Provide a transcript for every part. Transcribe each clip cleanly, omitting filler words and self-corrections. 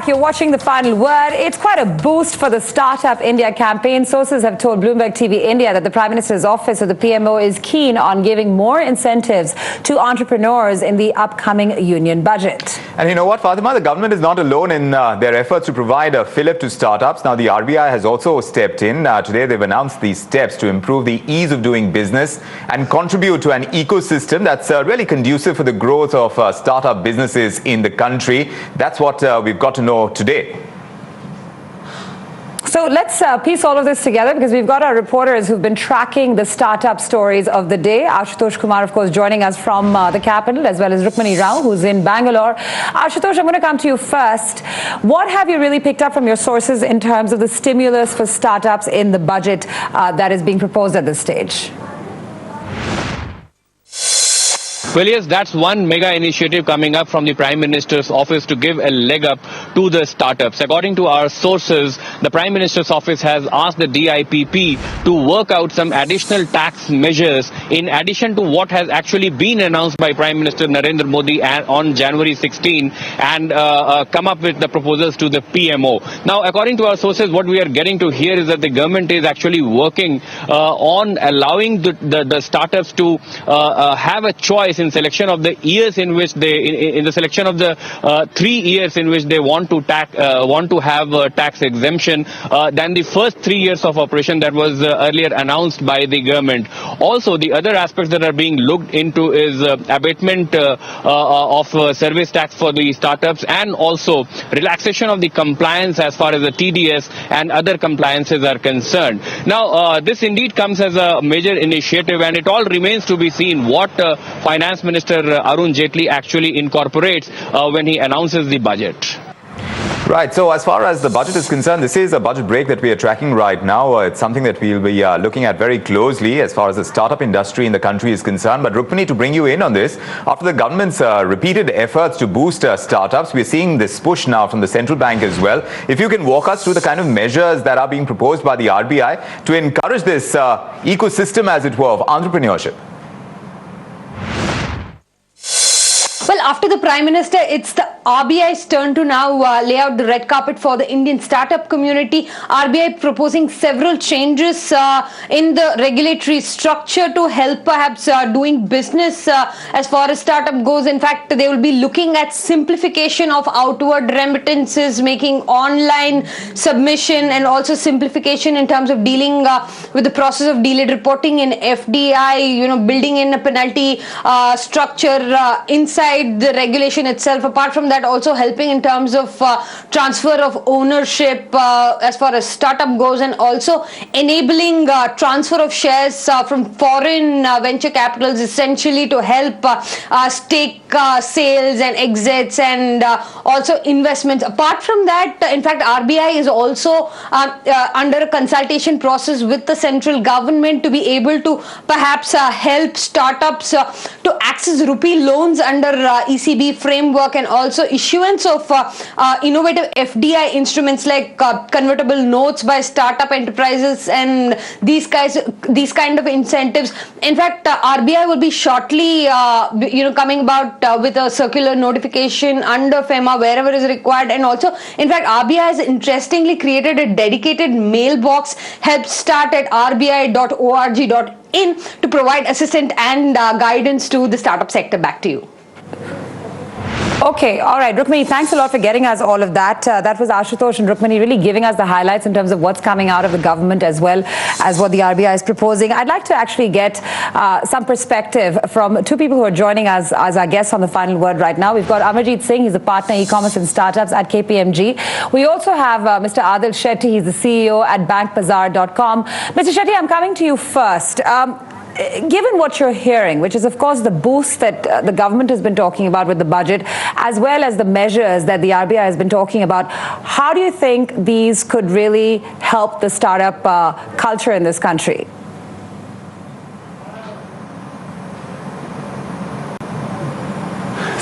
back. You're watching The Final Word. It's quite a boost for the Startup India campaign. Sources have told Bloomberg TV India that the Prime Minister's office or the PMO is keen on giving more incentives to entrepreneurs in the upcoming union budget. And you know what, Fatima? The government is not alone in their efforts to provide a fillip to startups. Now, the RBI has also stepped in. Today, they've announced these steps to improve the ease of doing business and contribute to an ecosystem that's really conducive for the growth of startup businesses in the country. That's what we've got to know today. So let's piece all of this together, because we've got our reporters who've been tracking the startup stories of the day. Ashutosh Kumar, of course, joining us from the capital, as well as Rukmini Rao, who's in Bangalore. Ashutosh, I'm going to come to you first. What have you really picked up from your sources in terms of the stimulus for startups in the budget that is being proposed at this stage? Well, yes, that's one mega initiative coming up from the Prime Minister's office to give a leg up to the startups. According to our sources, the Prime Minister's office has asked the DIPP to work out some additional tax measures in addition to what has actually been announced by Prime Minister Narendra Modi on January 16 and come up with the proposals to the PMO. Now, according to our sources, what we are getting to hear is that the government is actually working on allowing the startups to have a choice in selection of the years in which in the selection of the 3 years in which they want to have a tax exemption than the first 3 years of operation that was earlier announced by the government. Also, the other aspects that are being looked into is abatement of service tax for the startups, and also relaxation of the compliance as far as the TDS and other compliances are concerned. Now, this indeed comes as a major initiative, and it all remains to be seen what Finance Minister Arun Jaitley actually incorporates when he announces the budget. Right. So as far as the budget is concerned, this is a budget break that we are tracking right now. It's something that we'll be looking at very closely as far as the startup industry in the country is concerned. But Rukmini, to bring you in on this, after the government's repeated efforts to boost startups, we're seeing this push now from the central bank as well. If you can walk us through the kind of measures that are being proposed by the RBI to encourage this ecosystem, as it were, of entrepreneurship. Well, after the Prime Minister, it's the RBI's turn to now lay out the red carpet for the Indian startup community. RBI proposing several changes in the regulatory structure to help perhaps doing business as far as startup goes. In fact, they will be looking at simplification of outward remittances, making online submission, and also simplification in terms of dealing with the process of delayed reporting in FDI, building in a penalty structure inside the regulation itself. Apart from that, also helping in terms of transfer of ownership as far as startup goes, and also enabling transfer of shares from foreign venture capitals, essentially to help stake sales and exits, and also investments. Apart from that, in fact, RBI is also under a consultation process with the central government to be able to perhaps help startups to access rupee loans under ECB framework, and also issuance of innovative FDI instruments like convertible notes by startup enterprises, and these kind of incentives. In fact, RBI will be shortly coming about with a circular notification under FEMA wherever is required. And also, in fact, RBI has interestingly created a dedicated mailbox, helpstart@rbi.org.in, to provide assistance and guidance to the startup sector. Back to you. Okay, all right, Rukmini, thanks a lot for getting us all of that. That was Ashutosh and Rukmini really giving us the highlights in terms of what's coming out of the government, as well as what the RBI is proposing. I'd like to actually get some perspective from two people who are joining us as our guests on The Final Word right now. We've got Amarjeet Singh, he's a partner e-commerce and startups at KPMG. We also have Mr. Adhil Shetty, he's the CEO at bankbazaar.com. Mr. Shetty, I'm coming to you first. Given what you're hearing, which is, of course, the boost that the government has been talking about with the budget, as well as the measures that the RBI has been talking about, how do you think these could really help the startup culture in this country?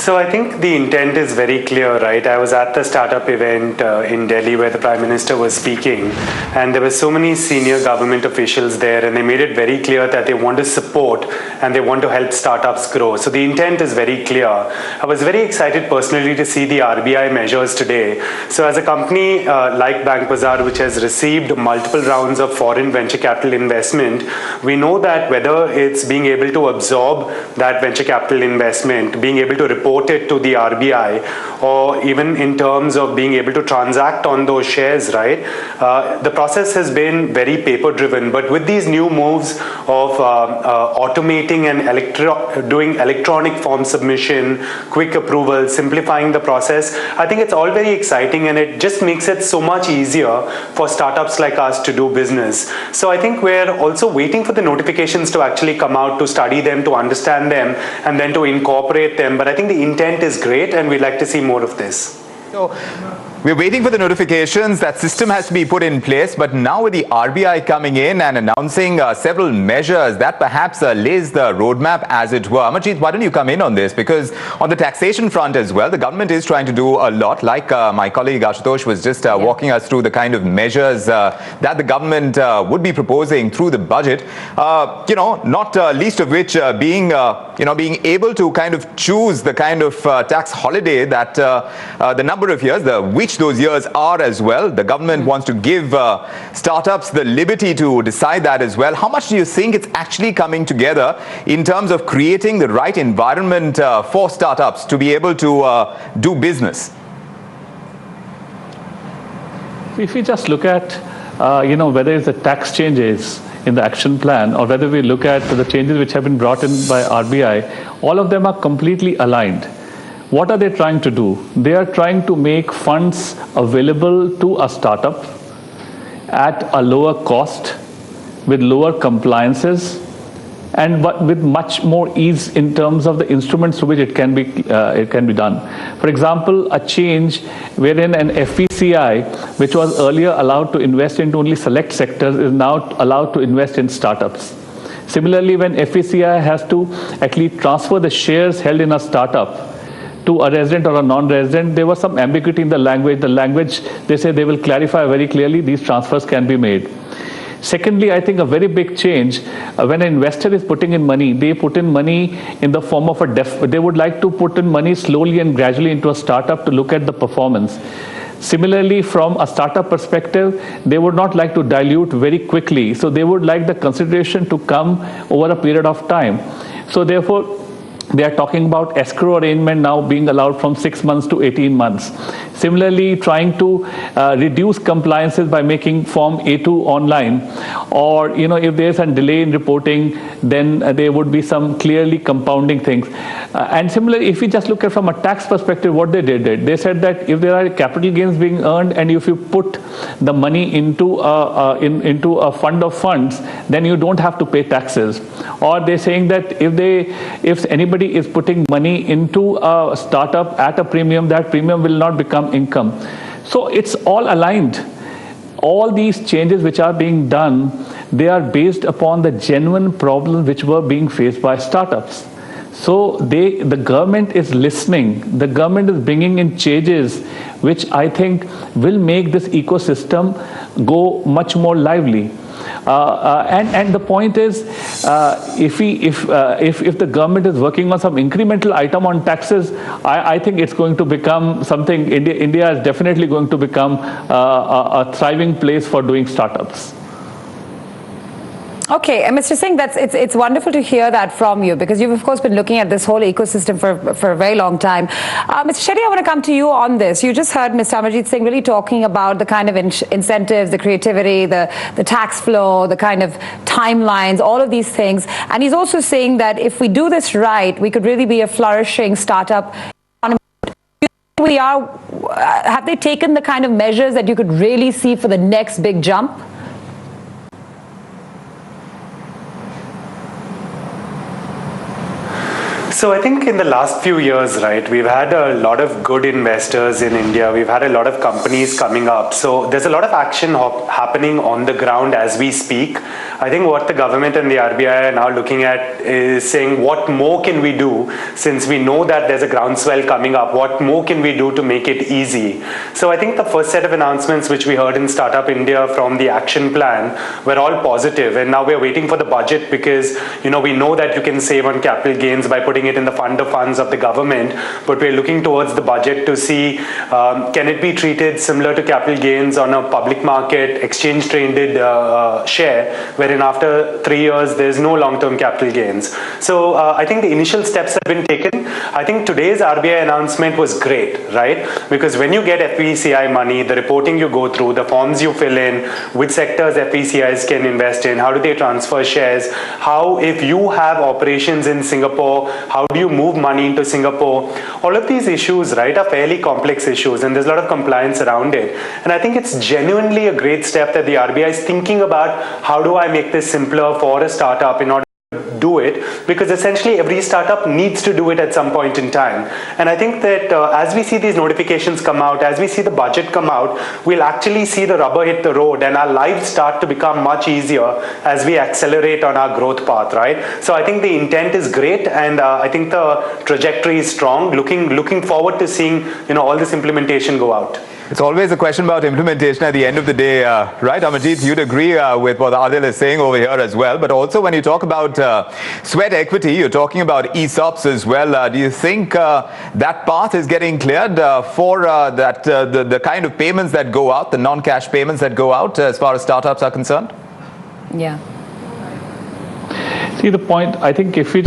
So I think the intent is very clear, right? I was at the startup event in Delhi where the Prime Minister was speaking, and there were so many senior government officials there, and they made it very clear that they want to support and they want to help startups grow. So the intent is very clear. I was very excited personally to see the RBI measures today. So as a company like Bank Bazaar, which has received multiple rounds of foreign venture capital investment, we know that whether it's being able to absorb that venture capital investment, being able to report it to the RBI, or even in terms of being able to transact on those shares, right? The process has been very paper driven, but with these new moves of automating and doing electronic form submission, quick approval, simplifying the process, I think it's all very exciting, and it just makes it so much easier for startups like us to do business. So I think we're also waiting for the notifications to actually come out, to study them, to understand them, and then to incorporate them. But I think the intent is great, and we'd like to see more of this. So we're waiting for the notifications. That system has to be put in place. But now with the RBI coming in and announcing several measures, that perhaps lays the roadmap, as it were. Amarjeet, why don't you come in on this? Because on the taxation front as well, the government is trying to do a lot. Like my colleague Ashutosh was just walking us through the kind of measures that the government would be proposing through the budget. Not least of which being being able to kind of choose the kind of tax holiday that the number of years, which those years are as well. The government wants to give startups the liberty to decide that as well. How much do you think it's actually coming together in terms of creating the right environment for startups to be able to do business? If we just look at, whether it's the tax changes in the action plan or whether we look at the changes which have been brought in by RBI, all of them are completely aligned. What are they trying to do? They are trying to make funds available to a startup at a lower cost, with lower compliances, and with much more ease in terms of the instruments through which it can be done. For example, a change wherein an FVCI, which was earlier allowed to invest into only select sectors, is now allowed to invest in startups. Similarly, when FVCI has to actually transfer the shares held in a startup to a resident or a non-resident, there was some ambiguity in the language. The language, they say they will clarify very clearly, these transfers can be made. Secondly, I think a very big change, when an investor is putting in money, they put in money in the form of they would like to put in money slowly and gradually into a startup to look at the performance. Similarly, from a startup perspective, they would not like to dilute very quickly. So they would like the consideration to come over a period of time. So therefore, they are talking about escrow arrangement now being allowed from 6 months to 18 months. Similarly, trying to reduce compliances by making Form A2 online, or if there's a delay in reporting, then there would be some clearly compounding things. And similarly, if we just look at from a tax perspective, what they did, they said that if there are capital gains being earned and if you put the money into a fund of funds, then you don't have to pay taxes. Or they're saying that if anybody is putting money into a startup at a premium, that premium will not become income. So it's all aligned. All these changes which are being done, they are based upon the genuine problems which were being faced by startups. So the government is listening. The government is bringing in changes which I think will make this ecosystem go much more lively. And the point is, if the government is working on some incremental item on taxes, I think it's going to become something. India is definitely going to become a thriving place for doing startups. Okay, and Mr. Singh, it's wonderful to hear that from you, because you've of course been looking at this whole ecosystem for a very long time. Mr. Shetty, I want to come to you on this. You just heard Mr. Amarjeet Singh really talking about the kind of incentives, the creativity, the tax flow, the kind of timelines, all of these things. And he's also saying that if we do this right, we could really be a flourishing startup economy. Have they taken the kind of measures that you could really see for the next big jump? So I think in the last few years, right, we've had a lot of good investors in India. We've had a lot of companies coming up. So there's a lot of action happening on the ground as we speak. I think what the government and the RBI are now looking at is saying, what more can we do since we know that there's a groundswell coming up? What more can we do to make it easy? So I think the first set of announcements which we heard in Startup India from the action plan were all positive. And now we're waiting for the budget because, we know that you can save on capital gains by putting it in the fund of funds of the government, but we're looking towards the budget to see can it be treated similar to capital gains on a public market exchange traded share, wherein after 3 years there's no long-term capital gains. So I think the initial steps have been taken. I think today's RBI announcement was great, right? Because when you get FVCI money, the reporting you go through, the forms you fill in, which sectors FVCIs can invest in, how do they transfer shares, how if you have operations in Singapore, how do you move money into Singapore? All of these issues, right, are fairly complex issues and there's a lot of compliance around it. And I think it's genuinely a great step that the RBI is thinking about how do I make this simpler for a startup in order to do it, because essentially every startup needs to do it at some point in time. And I think that as we see these notifications come out, as we see the budget come out, we'll actually see the rubber hit the road and our lives start to become much easier as we accelerate on our growth path, right? So I think the intent is great and I think the trajectory is strong. Looking forward to seeing all this implementation go out. It's always a question about implementation at the end of the day, right? Amarjeet, you'd agree with what Adhil is saying over here as well. But also when you talk about sweat equity, you're talking about ESOPs as well. Do you think that path is getting cleared for the kind of payments that go out, the non-cash payments that go out as far as startups are concerned? Yeah. See the point, I think if we